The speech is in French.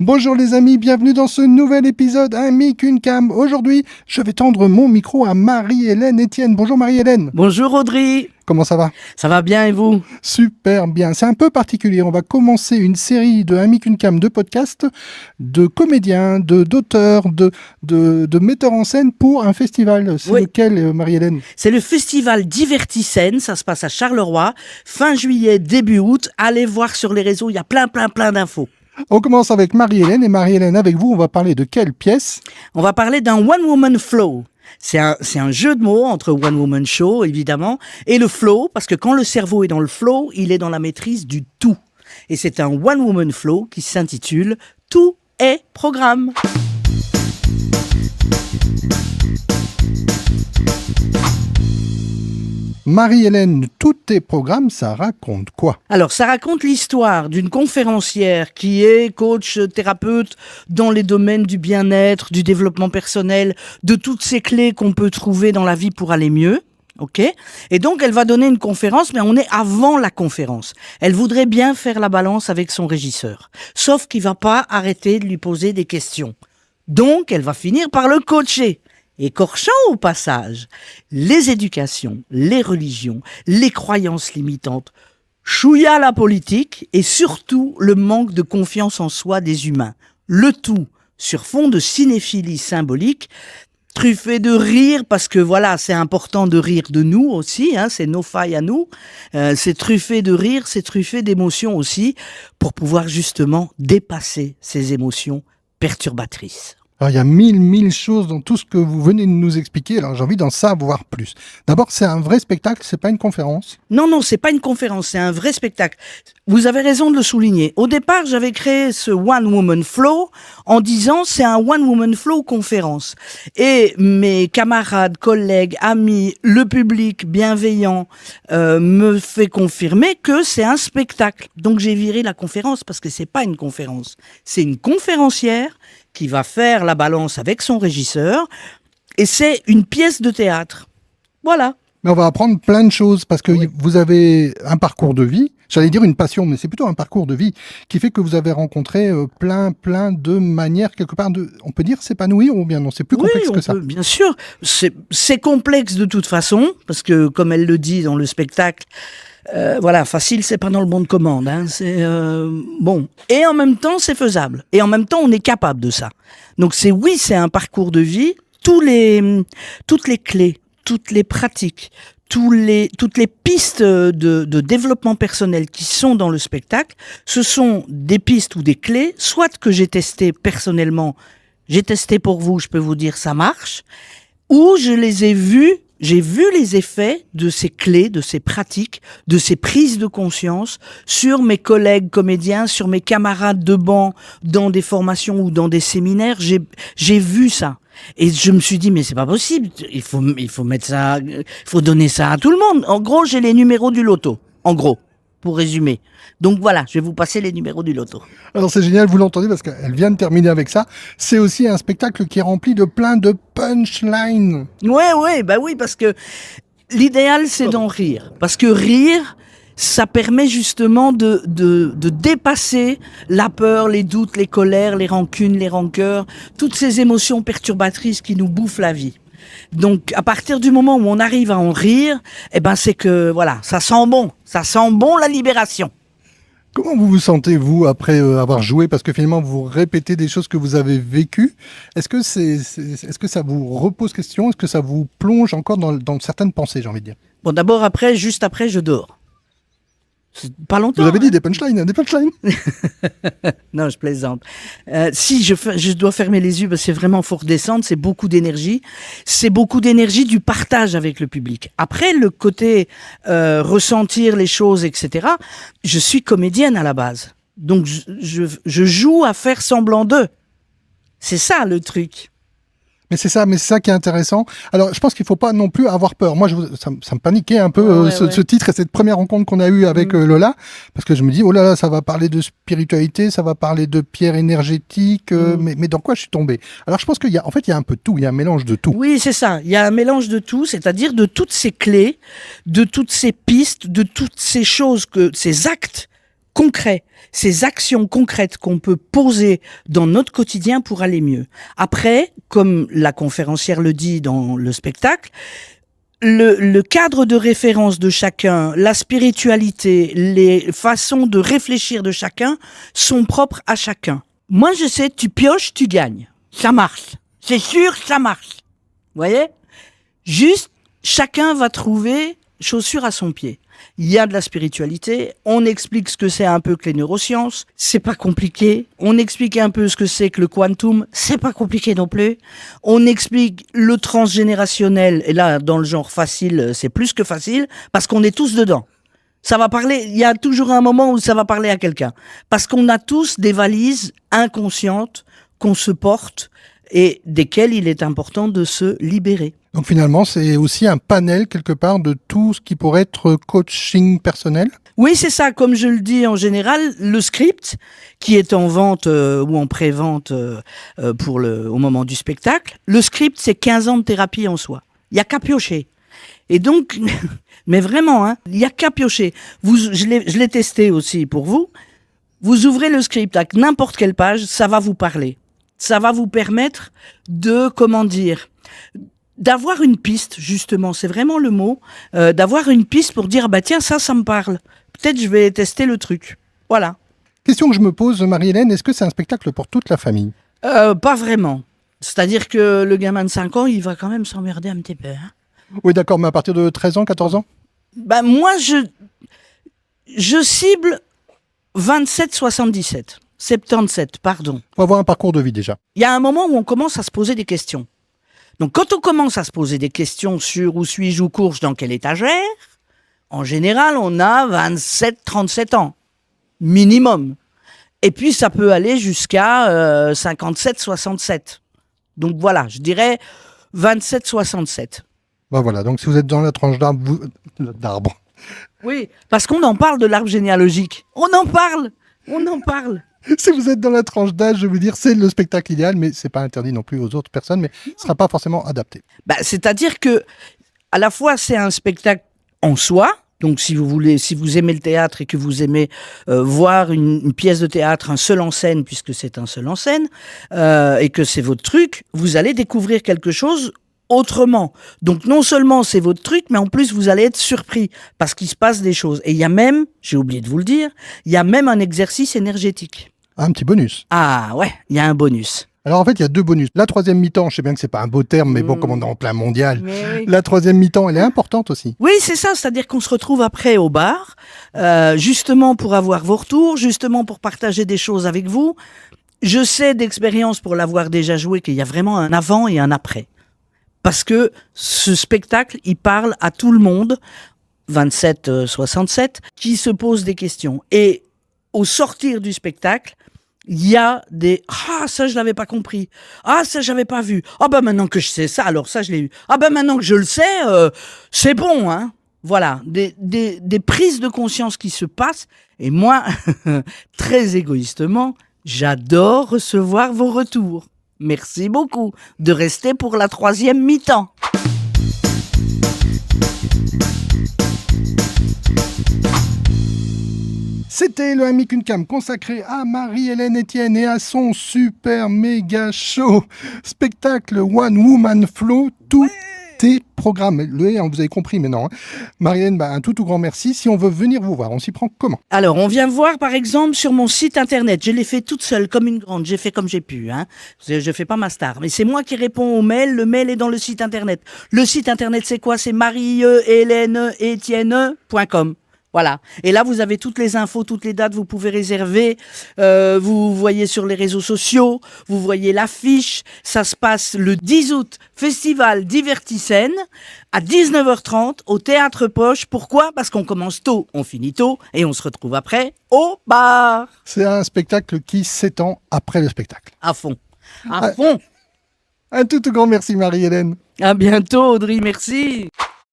Bonjour les amis, bienvenue dans ce nouvel épisode Un mic, une cam. Aujourd'hui, je vais tendre mon micro à Marie-Hélène Etienne. Bonjour Marie-Hélène. Bonjour Audrey. Comment ça va? Ça va bien et vous? Super bien. C'est un peu particulier. On va commencer une série de Un mic, une cam de podcasts, de comédiens, d'auteurs, de metteurs en scène pour un festival. C'est lequel, Marie-Hélène? C'est le festival Divertissène. Ça se passe à Charleroi, fin juillet, début août. Allez voir sur les réseaux, il y a plein d'infos. On commence avec Marie-Hélène. Et Marie-Hélène, avec vous, on va parler de quelle pièce? On va parler d'un One Woman Flow. C'est un jeu de mots entre One Woman Show, évidemment, et le flow, parce que quand le cerveau est dans le flow, il est dans la maîtrise du tout. Et c'est un One Woman Flow qui s'intitule « Tout est programme ». Marie-Hélène, tous tes programmes, ça raconte quoi? Alors, ça raconte l'histoire d'une conférencière qui est coach, thérapeute dans les domaines du bien-être, du développement personnel, de toutes ces clés qu'on peut trouver dans la vie pour aller mieux. Ok? Et donc, elle va donner une conférence, mais on est avant la conférence. Elle voudrait bien faire la balance avec son régisseur. Sauf qu'il va pas arrêter de lui poser des questions. Donc, elle va finir par le coacher. Écorchant au passage les éducations, les religions, les croyances limitantes, chouïa la politique et surtout le manque de confiance en soi des humains. Le tout sur fond de cinéphilie symbolique, truffé de rire, parce que voilà, c'est important de rire de nous aussi, hein, c'est nos failles à nous, c'est truffé de rire, c'est truffé d'émotions aussi, pour pouvoir justement dépasser ces émotions perturbatrices. Alors, il y a mille choses dans tout ce que vous venez de nous expliquer. Alors, j'ai envie d'en savoir plus. D'abord, c'est un vrai spectacle, c'est pas une conférence. Non, c'est pas une conférence, c'est un vrai spectacle. Vous avez raison de le souligner. Au départ, j'avais créé ce One Woman Flow en disant c'est un One Woman Flow conférence. Et mes camarades, collègues, amis, le public bienveillant me fait confirmer que c'est un spectacle. Donc j'ai viré la conférence parce que c'est pas une conférence. C'est une conférencière qui va faire la balance avec son régisseur, et c'est une pièce de théâtre. Voilà. Mais on va apprendre plein de choses, parce que vous avez un parcours de vie, j'allais dire une passion, mais c'est plutôt un parcours de vie, qui fait que vous avez rencontré plein de manières, quelque part, on peut dire s'épanouir, ou bien non, c'est plus complexe que ça. Bien sûr, c'est complexe de toute façon, parce que comme elle le dit dans le spectacle, voilà, facile, c'est pas dans le bon de commande. Hein, c'est bon. Et en même temps, c'est faisable. Et en même temps, on est capable de ça. Donc c'est un parcours de vie. Toutes les clés, toutes les pratiques, toutes les pistes de développement personnel qui sont dans le spectacle, ce sont des pistes ou des clés, soit que j'ai testé personnellement, j'ai testé pour vous, je peux vous dire ça marche, ou je les ai vues. J'ai vu les effets de ces clés, de ces pratiques, de ces prises de conscience sur mes collègues comédiens, sur mes camarades de banc, dans des formations ou dans des séminaires. J'ai vu ça. Et je me suis dit, mais c'est pas possible. Il faut mettre ça, il faut donner ça à tout le monde. En gros, j'ai les numéros du loto. En gros. Pour résumer. Donc voilà, je vais vous passer les numéros du loto. Alors c'est génial, vous l'entendez, parce qu'elle vient de terminer avec ça. C'est aussi un spectacle qui est rempli de plein de punchlines. Oui, parce que l'idéal, c'est d'en rire. Parce que rire, ça permet justement de dépasser la peur, les doutes, les colères, les rancunes, les rancœurs, toutes ces émotions perturbatrices qui nous bouffent la vie. Donc, à partir du moment où on arrive à en rire, c'est que, voilà, ça sent bon la libération. Comment vous vous sentez, vous, après avoir joué? Parce que finalement, vous répétez des choses que vous avez vécues. Est-ce que ça vous repose question? Est-ce que ça vous plonge encore dans certaines pensées, j'ai envie de dire? Bon, d'abord, juste après, je dors. C'est pas longtemps. Vous avez dit des punchlines. Non, je plaisante. Si je dois fermer les yeux, parce que c'est vraiment faut redescendre, c'est beaucoup d'énergie. C'est beaucoup d'énergie du partage avec le public. Après, le côté ressentir les choses, etc. Je suis comédienne à la base. Donc, je joue à faire semblant d'eux. C'est ça, le truc. Mais c'est ça qui est intéressant. Alors, je pense qu'il faut pas non plus avoir peur. Moi, ça me paniquait un peu ce titre et cette première rencontre qu'on a eue avec Lola, parce que je me dis, oh là là, ça va parler de spiritualité, ça va parler de pierre énergétique, mais dans quoi je suis tombé? Alors, je pense qu'il y a un peu de tout, il y a un mélange de tout. Oui, c'est ça. Il y a un mélange de tout, c'est-à-dire de toutes ces clés, de toutes ces pistes, de toutes ces choses, ces actes concret, ces actions concrètes qu'on peut poser dans notre quotidien pour aller mieux. Après, comme la conférencière le dit dans le spectacle, le cadre de référence de chacun, la spiritualité, les façons de réfléchir de chacun sont propres à chacun. Moi, je sais, tu pioches, tu gagnes. Ça marche. C'est sûr, ça marche. Vous voyez ? Juste, chacun va trouver chaussure à son pied. Il y a de la spiritualité, on explique ce que c'est un peu que les neurosciences, c'est pas compliqué. On explique un peu ce que c'est que le quantum, c'est pas compliqué non plus. On explique le transgénérationnel, et là, dans le genre facile, c'est plus que facile, parce qu'on est tous dedans. Ça va parler, il y a toujours un moment où ça va parler à quelqu'un. Parce qu'on a tous des valises inconscientes qu'on se porte et desquelles il est important de se libérer. Donc finalement, c'est aussi un panel quelque part de tout ce qui pourrait être coaching personnel. Oui, c'est ça. Comme je le dis en général, le script qui est en vente ou en pré-vente au moment du spectacle, le script, c'est 15 ans de thérapie en soi. Il n'y a qu'à piocher. Et donc, mais vraiment, hein, il n'y a qu'à piocher. Je l'ai testé aussi pour vous. Vous ouvrez le script à n'importe quelle page, ça va vous parler. Ça va vous permettre de, d'avoir une piste, justement, c'est vraiment le mot, d'avoir une piste pour dire, bah tiens, ça me parle. Peut-être je vais tester le truc. Voilà. Question que je me pose, Marie-Hélène, est-ce que c'est un spectacle pour toute la famille ? Pas vraiment. C'est-à-dire que le gamin de 5 ans, il va quand même s'emmerder un petit peu. Hein. Oui, d'accord, mais à partir de 13 ans, 14 ans ? Bah moi, je cible 27-77. 77, pardon. Il faut avoir un parcours de vie déjà. Il y a un moment où on commence à se poser des questions. Donc, quand on commence à se poser des questions sur où suis-je, où cours-je, dans quelle étagère, en général, on a 27-37 ans, minimum. Et puis, ça peut aller jusqu'à 57-67. Donc, voilà, je dirais 27-67. Ben voilà, donc si vous êtes dans la tranche d'arbre. Oui, parce qu'on en parle de l'arbre généalogique. On en parle. Si vous êtes dans la tranche d'âge, je veux dire, c'est le spectacle idéal, mais c'est pas interdit non plus aux autres personnes, mais ce sera pas forcément adapté. Bah, c'est-à-dire que, à la fois, c'est un spectacle en soi. Donc, si vous aimez le théâtre et que vous aimez voir une pièce de théâtre, un seul en scène, puisque c'est un seul en scène, et que c'est votre truc, vous allez découvrir quelque chose autrement. Donc, non seulement c'est votre truc, mais en plus, vous allez être surpris parce qu'il se passe des choses. Et il y a même, j'ai oublié de vous le dire, il y a même un exercice énergétique. Un petit bonus. Ah ouais, il y a un bonus. Alors en fait, il y a 2 bonus. La troisième mi-temps, je sais bien que c'est pas un beau terme, mais bon, comme on est en plein mondial, Oui. la troisième mi-temps, elle est importante aussi. Oui, c'est ça, c'est-à-dire qu'on se retrouve après au bar, justement pour avoir vos retours, justement pour partager des choses avec vous. Je sais d'expérience, pour l'avoir déjà joué, qu'il y a vraiment un avant et un après. Parce que ce spectacle, il parle à tout le monde, 27-67, qui se pose des questions. Et au sortir du spectacle, il y a des « Ah, ça, je l'avais pas compris. Ah, ça, j'avais pas vu. Ah, ben maintenant que je sais ça, alors ça, je l'ai eu. Ah, ben maintenant que je le sais, c'est bon, hein. » Voilà, des prises de conscience qui se passent. Et moi, très égoïstement, j'adore recevoir vos retours. Merci beaucoup de rester pour la troisième mi-temps. C'était le Amikuncam consacré à Marie-Hélène Etienne et à son super méga show spectacle One Woman Flow. Tout est programmé. Vous avez compris maintenant. Hein. Marie-Hélène, un tout grand merci. Si on veut venir vous voir, on s'y prend comment ? Alors, on vient me voir par exemple sur mon site internet. Je l'ai fait toute seule, comme une grande. J'ai fait comme j'ai pu. Hein. Je fais pas ma star. Mais c'est moi qui réponds aux mails. Le mail est dans le site internet. Le site internet, c'est quoi ? C'est marie-hélène-etienne.com. Voilà. Et là, vous avez toutes les infos, toutes les dates, vous pouvez réserver. Vous voyez sur les réseaux sociaux, vous voyez l'affiche. Ça se passe le 10 août, Festival Divertissène, à 19h30, au Théâtre Poche. Pourquoi ? Parce qu'on commence tôt, on finit tôt, et on se retrouve après au bar. C'est un spectacle qui s'étend après le spectacle. À fond. À fond. Un tout grand merci, Marie-Hélène. À bientôt, Audrey, merci.